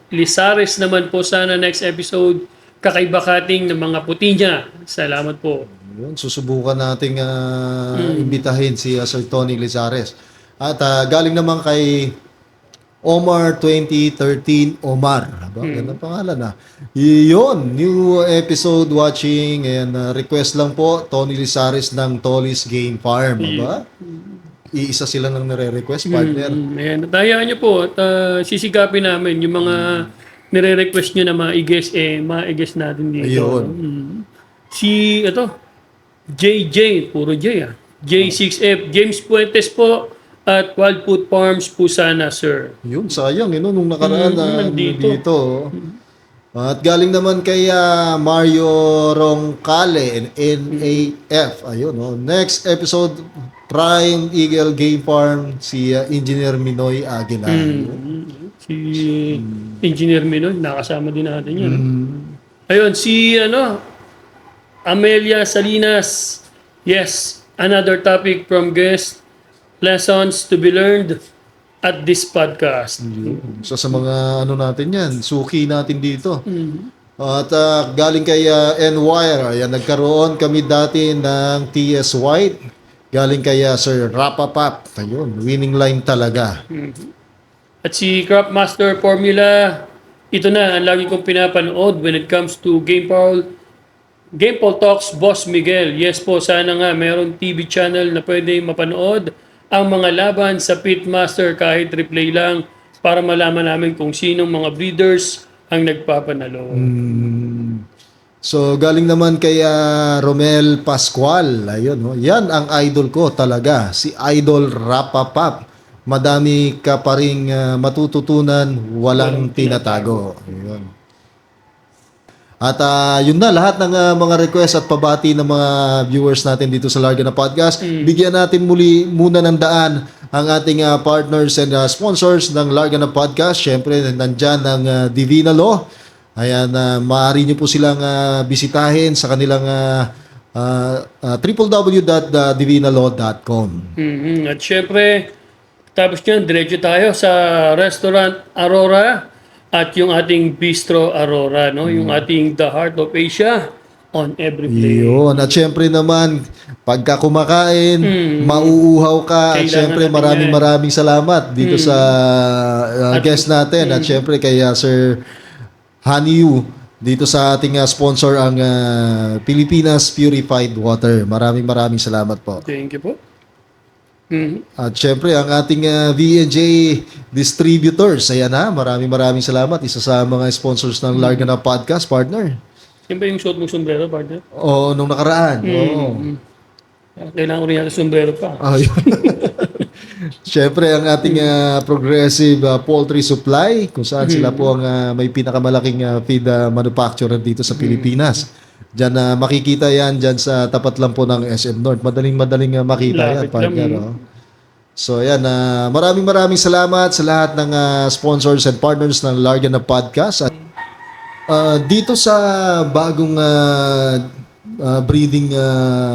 S3: Lizares naman po, sana next episode kakaiba kating ng mga puti niya. Salamat po.
S2: Yun, susubukan nating imbitahin si Sir Tony Lizares. At galing naman kay Omar 2013 Omar. Aba, ganda pangalan na. Yun, new episode watching and request lang po, Tony Lizares ng Tolly's Game Farm. Aba? Iisa sila nang nire-request, partner.
S3: Ayan, tayaan niyo po at sisigapin namin yung mga nire-request niyo na ma-i-guess, ma-i-guess natin dito.
S2: Ayun.
S3: Si, JJ, puro J J6F, James Puentes po, at Wildfoot Farms po sana, sir.
S2: Yun, sayang, nung nakaraan
S3: nandito.
S2: dito. At galing naman kay Mario Roncale, NAF. Ayun, next episode, Prime Eagle Game Farm, si Engineer Minoy Aguilar.
S3: Si Engineer Minoy, nakasama din natin yun. Ayun, si Amelia Salinas. Yes, another topic from guest. Lessons to be learned at this podcast.
S2: So sa mga natin yan, suki natin dito. At galing kay N-Wire, ayan, nagkaroon kami dati ng TS White. Galing kay Sir Rapapap. Ayun, winning line talaga.
S3: At si Craftmaster Formula, ito na ang lagi kong pinapanood when it comes to Gamepal Talks, Boss Miguel. Yes po, sana nga mayroong TV channel na pwede mapanood ang mga laban sa Pitmaster kahit replay lang para malaman namin kung sinong mga breeders ang nagpapanalo.
S2: So galing naman kay Romel Pascual. Ayun, yan ang idol ko talaga, si Idol Rapapap. Madami ka pa ring matututunan, walang tinatago. Ayun. At yun na, lahat ng mga request at pabati ng mga viewers natin dito sa Larga na Podcast. Bigyan natin muna ng daan ang ating partners and sponsors ng Larga na Podcast. Siyempre, nandyan ang Divina Law. Ayan, maaari nyo po silang bisitahin sa kanilang www.divinalaw.com.
S3: At syempre, tapos nyan, diretso tayo sa Restaurant Aurora at yung ating Bistro Aurora, no? Yung ating The Heart of Asia. on every play.
S2: Yun. At syempre naman, pagka kumakain, mauuhaw ka. At
S3: Kailangan
S2: syempre,
S3: natin
S2: maraming salamat dito sa guest natin. At syempre, kay Sir Honey Yu, dito sa ating sponsor, ang Pilipinas Purified Water. Maraming salamat po.
S3: Thank you po.
S2: At syempre, ang ating V&J Distributors. Ayan na, maraming salamat. Isa sa mga sponsors ng Larga na Podcast, partner.
S3: Yan ba yung suot mong sombrero, partner?
S2: Oo, nung nakaraan. Oo.
S3: Kailangan ko rin yata sombrero pa.
S2: Ayun. Siyempre, ang ating Progressive Poultry Supply, kung saan sila po ang may pinakamalaking feed manufacturer dito sa Pilipinas. Diyan makikita yan dyan sa tapat lang po ng SM North. Madaling makita yan,
S3: Lapit
S2: partner.
S3: lang.
S2: Oh. So, ayan. Maraming salamat sa lahat ng sponsors and partners ng Larga na Podcast. At dito sa bagong breeding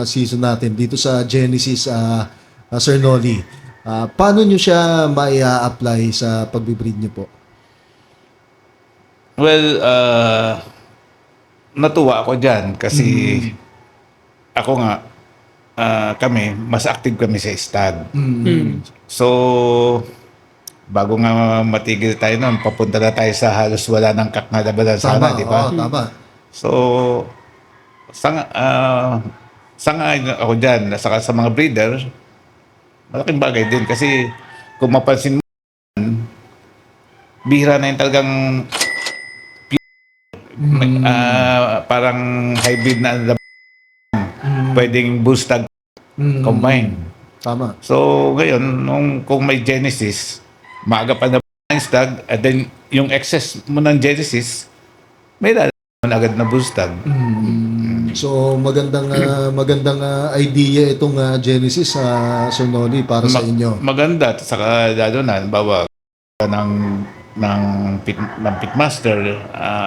S2: season natin, dito sa Genesis, Sir Noli, paano nyo siya mai-apply sa pag-breed nyo po?
S1: Well, natuwa ako dyan kasi ako nga, kami, mas active kami sa stag. So, bago nga matigil tayo noon, papunta na tayo sa halos wala ng kaknadabalan sana, di ba?
S2: Oo, tama.
S1: So, sang-ayon ako dyan, saka sa mga breeder, malaking bagay din kasi kung mapansin mo, bihira na yung talagang parang hybrid na pwedeng boostag combine.
S2: Tama.
S1: So, ngayon, kung may Genesis, maaga pa na yung stag, and then yung excess mo ng Genesis, may lalabas agad na boostag.
S2: So, magandang idea itong Genesis, Sir Noli, para sa inyo.
S1: Maganda, saka lalo na, bawa ng Pitmaster,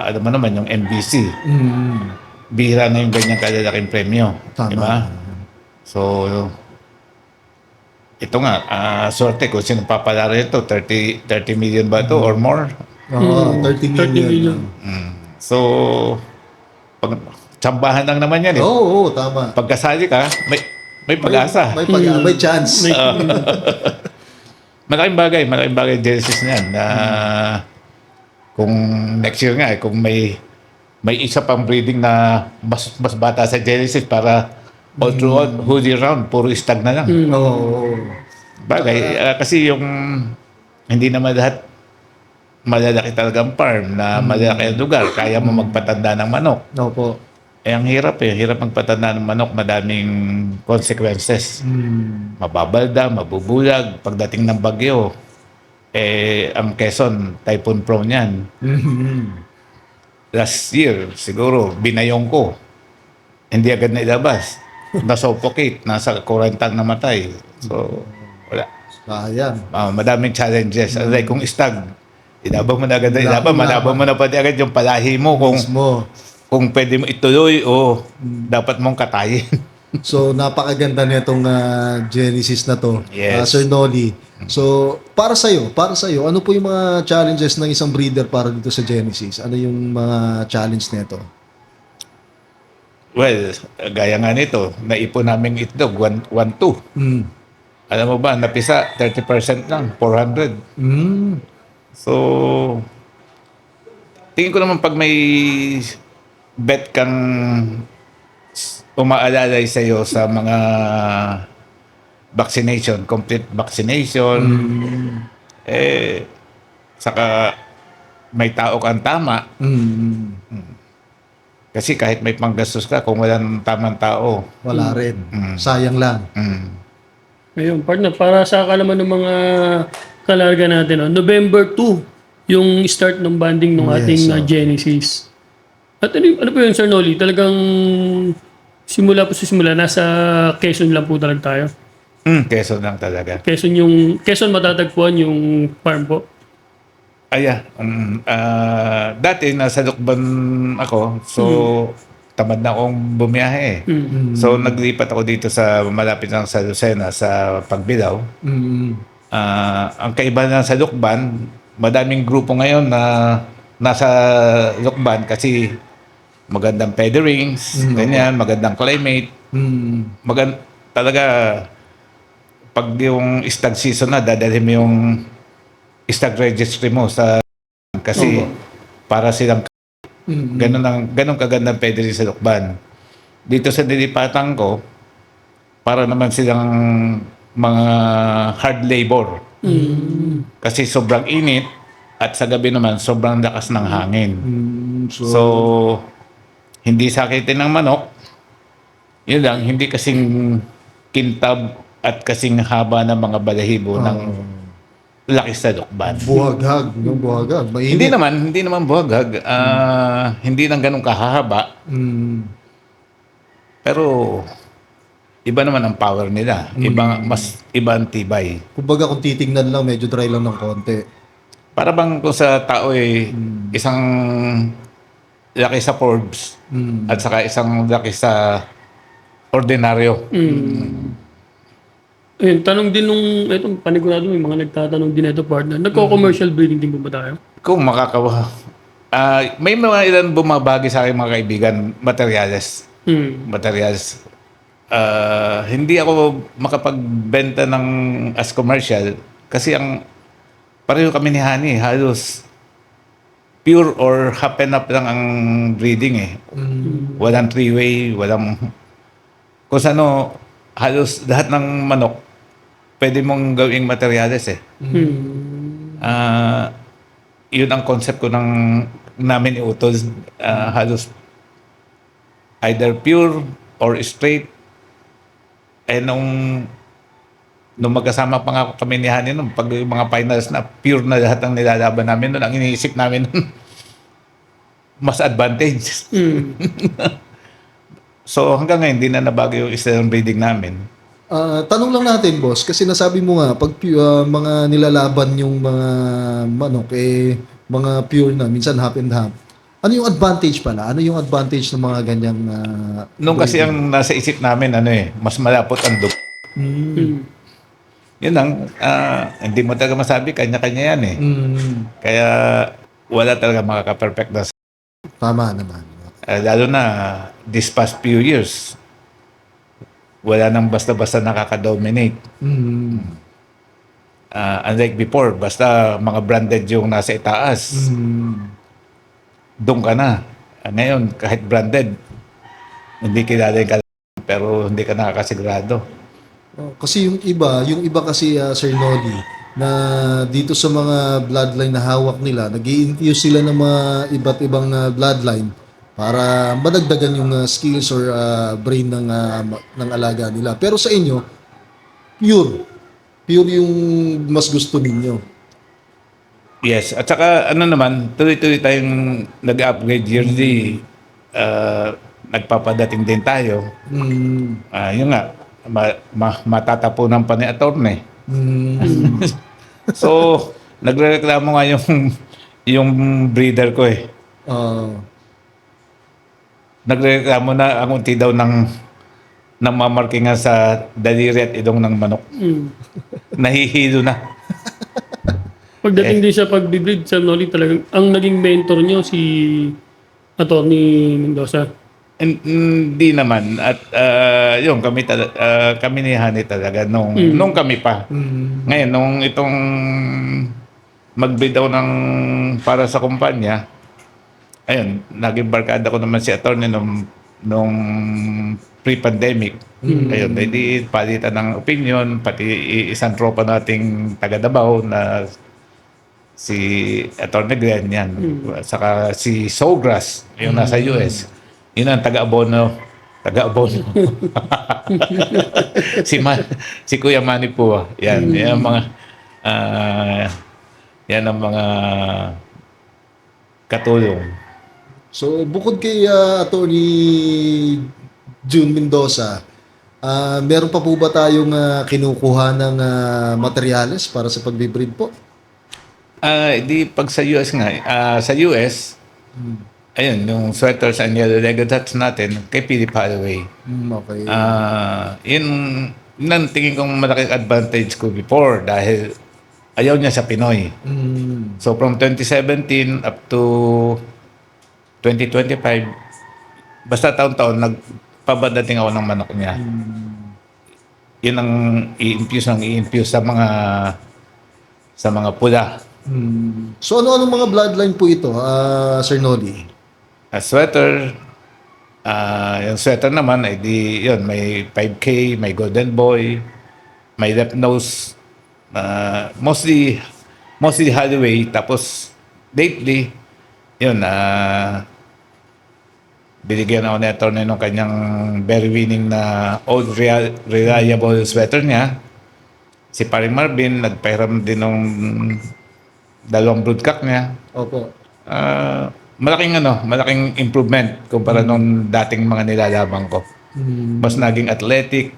S1: alam mo naman yung MBC. Bihira na yung ganyang kalalaking premyo.
S2: Tama.
S1: Diba? So, ito nga, sorte kung sino papalaro ito, 30 million ba ito or more?
S2: Oo, 30 million.
S1: So, tsambahan lang naman yan eh.
S2: Oo, tama.
S1: Pagkasali ka, may pag-asa.
S2: May chance.
S1: Malaking bagay Genesis na yan na kung next year nga kung may isa pang breeding na mas bata sa Genesis para all throughout whole year round puro stag na lang.
S2: Oo.
S1: Bagay kasi yung hindi naman lahat malalaki talagang farm na malalaki ang lugar kaya mo magpatanda ng manok.
S2: Opo.
S1: Ang hirap magpatanda ng manok, madaming consequences. Mababalda, mabubulag, pagdating ng bagyo. Ang Quezon, typhoon prone yan. Last year, siguro, binayong ko. Hindi agad na ilabas. Na-suffocate, nasa quarantine namatay. So, wala.
S2: Sayang.
S1: Madaming challenges. Like kung stag, ilaban mo na agad na ilaban, malaban mo na pati agad yung palahi mo kung pwede mo ituloy o dapat mong katayin.
S2: So, napakaganda nitong Genesis na to,
S1: Yes.
S2: Sir Noli. So, para sa'yo, ano po yung mga challenges ng isang breeder para dito sa Genesis? Ano yung mga challenge nito?
S1: Well, gaya nga nito, naipon namin itlog, 1-2. Alam mo ba, napisa, 30% lang, 400. So, tingin ko naman pag may bet kang umaalalay sa'yo sa mga vaccination, complete vaccination, saka may tao kang tama. Kasi kahit may panggastos ka, kung walang tamang tao,
S2: Wala rin. Sayang lang.
S3: Ayun, partner, para sa kalaman ng mga kalarga natin, November 2, yung start ng banding ng ating Genesis. At ano po yun, Sir Noli? Talagang simula nasa Quezon lang po talaga tayo.
S1: Quezon lang talaga.
S3: Quezon matatagpuan yung farm po.
S1: Dati nasa Lukban ako, so tamad na akong bumiyahe. So naglipat ako dito sa malapit lang sa Lucena sa Pagbilao. Ang kaiba na sa Lukban, madaming grupo ngayon na nasa Lukban kasi magandang featherings, ganyan, magandang climate. Talaga, pag yung stag season na, dadalhin mo yung stag registry mo sa kasi para silang ganun kagandang feathering sa Lukban. Dito sa nilipatan ko, para naman silang mga hard labor. Kasi sobrang init at sa gabi naman sobrang lakas ng hangin. So, hindi sakitin ng manok. Yun lang, hindi kasing kintab at kasing haba ng mga balahibo ng laki sa Lukban.
S2: Buhaghag, yung buhaghag. Mainit.
S1: Hindi naman buhaghag. Hindi nang ganun kahahaba. Pero iba naman ang power nila. Iba ang tibay.
S2: Kumbaga kung titingnan lang, medyo dry lang ng konti.
S1: Para bang kung sa tao isang laki sa Forbes at saka isang laki sa ordinaryo.
S3: Ayun, tanong din nung, itong panigurado, may mga nagtatanong din ito, partner. Nagko-commercial breeding din ba tayo?
S1: Kung makakawa. May mga ilan bumabagi sa akin mga kaibigan, materyales. Materials. Hindi ako makapagbenta ng as commercial kasi ang pareho kami ni Hani, halos pure or half and half lang ang breeding . Walang three-way, walang kung sano, halos lahat ng manok pwede mong gawing materyales . Yun ang concept ko namin iutol. Halos either pure or straight. Nung magkasama pa nga kami ni Hani nung pag yung mga finals na pure na lahat ang nilalaban namin nun, ang iniisip namin nun, mas advantage. So hanggang ngayon, hindi na nabago yung style ng breeding namin.
S2: Tanong lang natin, boss, kasi nasabi mo nga, pag mga nilalaban yung mga manok, mga pure na, minsan half and half. Ano yung advantage pala? Ano yung advantage ng mga ganyang...
S1: Nung kasi ang nasa isip namin, mas malapot ang dug. Yun lang, hindi mo talaga masabi, kanya-kanya yan . Kaya wala talaga makaka-perfect na.
S2: Tama naman.
S1: Lalo na this past few years, wala nang basta-basta nakaka-dominate. Unlike before, basta mga branded yung nasa itaas, doon ka na. Ngayon, kahit branded, hindi kilala yung pero hindi ka nakakasigurado.
S2: Kasi yung iba kasi Sir Noli, na dito sa mga bloodline na hawak nila, nag-i-infuse sila ng mga iba't ibang bloodline para madagdagan yung skills or brain ng alaga nila. Pero sa inyo, pure yung mas gusto ninyo.
S1: Yes, at saka naman, tuloy-tuloy tayong nag-upgrade yearly. Nagpapadating din tayo. Yun nga, matatapunan pa ni attorney. So, nagrereklamo nga yung breeder ko . Nagrereklamo na ang unti daw ng mamarkingan sa daliri at ilong ng manok. Nahihilo na.
S3: Pagdating din sa pag-breed, Sir Noli, talagang ang naging mentor nyo si Atty. Mendoza.
S1: Hindi naman. At yun, kami ni Hani talaga nung kami pa. Ngayon, nung itong mag-breed ako para sa kumpanya, ayun, naging barkada ko naman si attorney nung pre-pandemic. Ayun, hindi palitan ng opinion, pati isang tropa nating taga Davao na si Attorney Glenn yan. Saka si Sogras, yung nasa US. Yun ang taga-abono. si Kuya Manny po. Yan. Yan ang mga katulong.
S2: So, bukod kay Attorney June Mendoza, meron pa po ba tayong kinukuha ng materyales para sa pagbe-breed po?
S1: Di pag sa US nga, sa US, ayun, yung sweaters and yellow legged hats natin, kay Philip Holloway.
S2: Okay.
S1: Yun ang tingin kong malaking advantage ko before dahil ayaw niya sa Pinoy. So from 2017 up to 2025, basta taon-taon, nagpabadating ako ng manok niya. Yun ang i-infuse sa mga pula.
S2: So ano-ano mga bloodline po ito, Sir Noli?
S1: Sweater, yung sweater naman, ay yun, may 5K, may Golden Boy, may Left Nose, mostly Holloway, tapos lately, yun, binigyan ako ni attorney nung kanyang very winning na old reliable sweater niya. Si Paring Marvin, nagpahiram din ng 2 broodcock niya.
S2: Opo.
S1: Malaking improvement kumpara nung dating mga nilalabang ko. Mas naging athletic,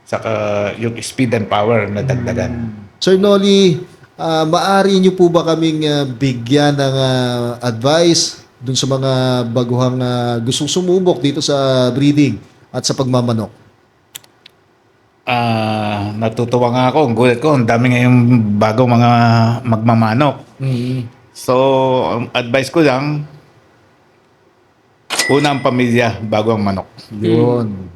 S1: saka yung speed and power na dagdagan.
S2: Sir Noli, maari niyo po ba kaming bigyan ng advice dun sa mga baguhang gustong sumubok dito sa breeding at sa pagmamanok?
S1: Natutuwa nga ako. Ang gulat ko, ang dami ngayong bago mga magmamanok. So, ang advice ko lang, una ang pamilya bago ang manok.
S2: Yun.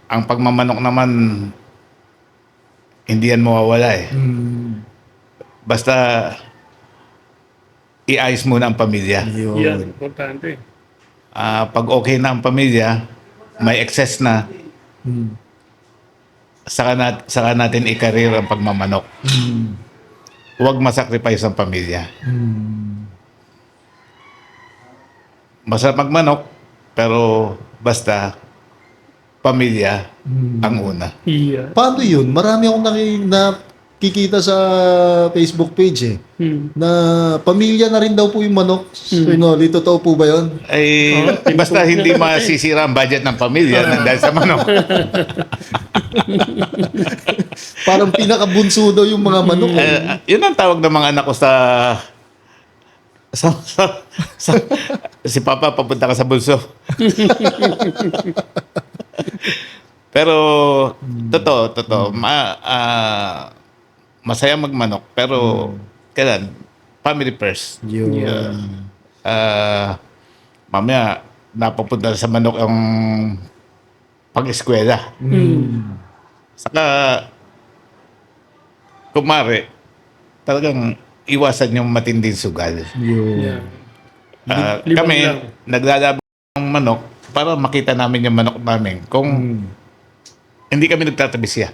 S1: Ang pagmamanok naman, hindi yan mawawala eh. Basta, iayos muna ang pamilya.
S3: Yan, importante.
S1: Pag okay na ang pamilya, may excess na, saka natin i-career ang pagmamanok. Huwag masacrifice ang pamilya. Masarap magmanok, pero basta pamilya ang una.
S3: Yeah.
S2: Paano yun? Marami akong nakikita sa Facebook page na pamilya na rin daw po yung manok. Sir Noli, totoo po ba yun?
S1: Ay, basta hindi masisira ang budget ng pamilya dahil sa manok.
S2: Parang pinakabunso daw yung mga manok.
S1: Yun ang tawag ng mga anak ko sa si Papa, papunta ka sa bulso. Pero totoo. Masaya magmanok, pero kailan family first.
S2: Yun.
S1: Mamaya napapunta sa manok ang pag-eskwela. Saka kumare, talagang iwasan yung matinding sugal.
S3: Yeah. Libang
S1: Kami,
S3: lang.
S1: naglalabang ng manok para makita namin yung manok namin. Kung hindi kami nagtatabisya.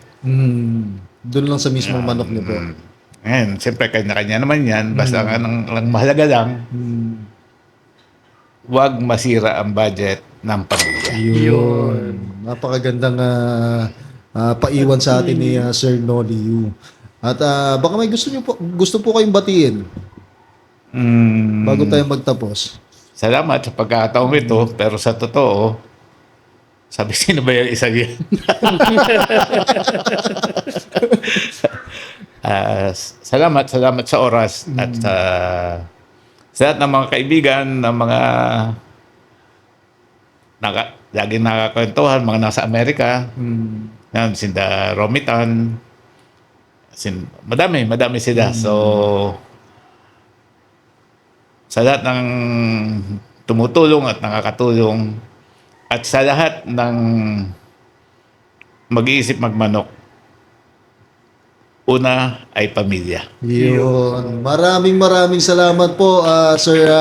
S2: Doon lang sa mismong manok niyo po.
S1: Ngayon, siyempre kanya-kanya naman yan. Basta ang mahalaga lang, huwag masira ang budget ng pamilya.
S2: Yun. Napakagandang paiwan sa atin ni Sir Noli Yu. At baka may gusto po kayong batiin bago tayo magtapos.
S1: Salamat sa pagkakataong ito, pero sa totoo, sabi sino ba yung isa yan? Salamat sa oras at sa lahat ng mga kaibigan, ng mga laging nakakwentuhan, mga nasa Amerika, yan, sinda Romitan, madami sila. So, sa lahat ng tumutulong at nakakatulong, at sa lahat ng mag-iisip magmanok, una ay pamilya.
S2: Yun. Maraming salamat po, Sir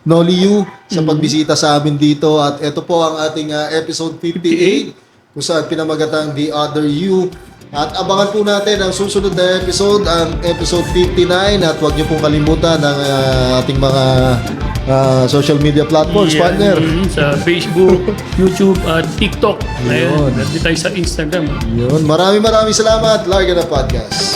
S2: Noli Yu, sa pagbisita sa amin dito. At ito po ang ating episode 58, kung saan pinamagatang The Other You. At abangan po natin ang susunod na episode, ang episode 59. At huwag niyo pong kalimutan ang ating mga social media platforms,
S3: Yeah,
S2: partner.
S3: sa Facebook, YouTube, at TikTok.
S2: Yun.
S3: Ayun, nandito tayo sa Instagram.
S2: Yun. Maraming salamat. Larga na podcast.